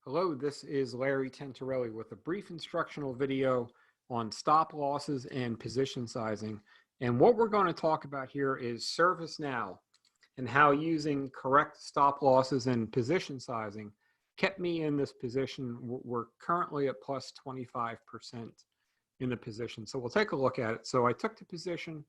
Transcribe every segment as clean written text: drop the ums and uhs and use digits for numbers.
Hello, this is Larry Tentarelli with a brief instructional video on stop losses and position sizing. And what we're going to talk about here is service now and how using correct stop losses and position sizing kept me in this position. We're currently at plus 25% in the position. So we'll take a look at it. So I took the position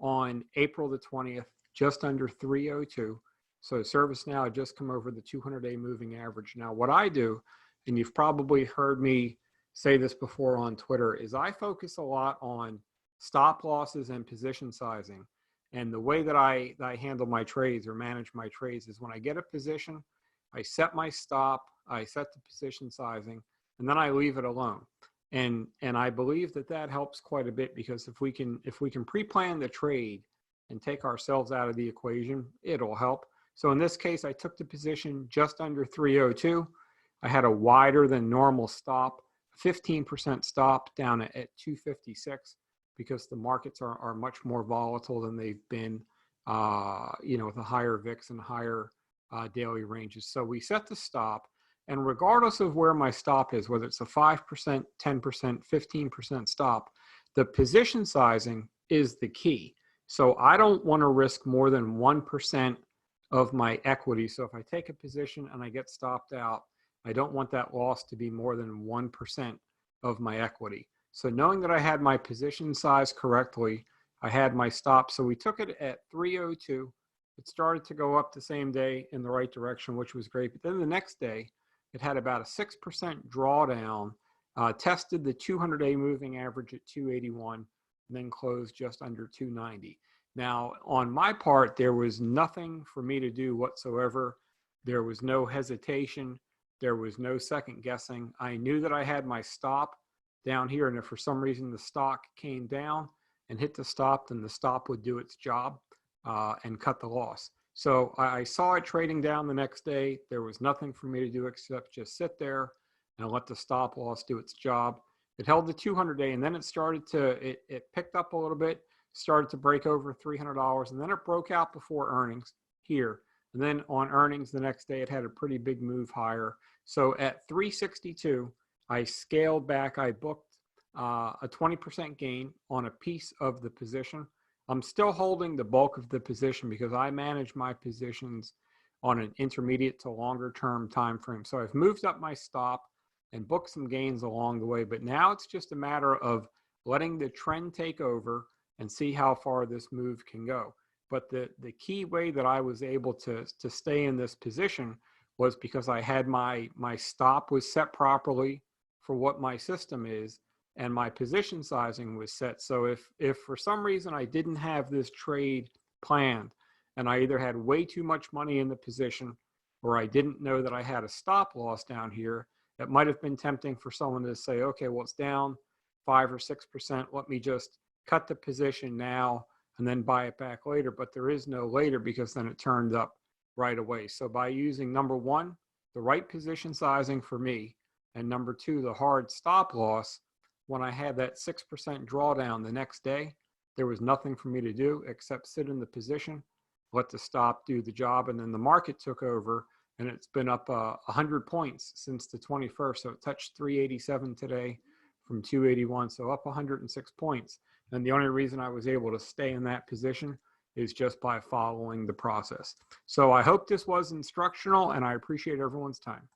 on April the 20th, just under 302. So service now had just come over the 200-day moving average. Now what I do, and you've probably heard me say this before on Twitter, is I focus a lot on stop losses and position sizing. And the way that I handle my trades or manage my trades is when I get a position, I set my stop, I set the position sizing, and then I leave it alone. And I believe that helps quite a bit, because if we can pre-plan the trade and take ourselves out of the equation, it'll help. So in this case, I took the position just under 302. I had a wider than normal stop, 15% stop down at 256, because the markets are much more volatile than they've been, with a higher VIX and higher daily ranges. So we set the stop, and regardless of where my stop is, whether it's a 5%, 10%, 15% stop, the position sizing is the key. So I don't want to risk more than 1% of my equity. So if I take a position and I get stopped out, I don't want that loss to be more than 1% of my equity. So knowing that I had my position size correctly, I had my stop. So we took it at 302. It started to go up the same day in the right direction, which was great. But then the next day, it had about a 6% drawdown, tested the 200-day moving average at 281, and then closed just under 290. Now, on my part, there was nothing for me to do whatsoever. There was no hesitation. There was no second guessing. I knew that I had my stop down here, and if for some reason the stock came down and hit the stop, then the stop would do its job and cut the loss. So I saw it trading down the next day. There was nothing for me to do except just sit there and let the stop loss do its job. It held the 200-day, and then it started to, it picked up a little bit, started to break over $300, and then it broke out before earnings here. And then on earnings the next day, it had a pretty big move higher. So at 362, I scaled back. I booked a 20% gain on a piece of the position. I'm still holding the bulk of the position because I manage my positions on an intermediate to longer term time frame. So I've moved up my stop and booked some gains along the way, but now it's just a matter of letting the trend take over and see how far this move can go. But the key way that I was able to stay in this position was because I had my stop was set properly for what my system is, and my position sizing was set. So if for some reason I didn't have this trade planned, and I either had way too much money in the position, or I didn't know that I had a stop loss down here, it might have been tempting for someone to say, okay, well, it's down 5 or 6%. Let me just cut the position now and then buy it back later. But there is no later, because then it turned up right away. So by using, number one, the right position sizing for me, and number two, the hard stop loss, when I had that 6% drawdown the next day, there was nothing for me to do except sit in the position, let the stop do the job, and then the market took over, and it's been up 100 points since the 21st. So it touched 387 today from 281, so up 106 points. And the only reason I was able to stay in that position is just by following the process. So I hope this was instructional, and I appreciate everyone's time.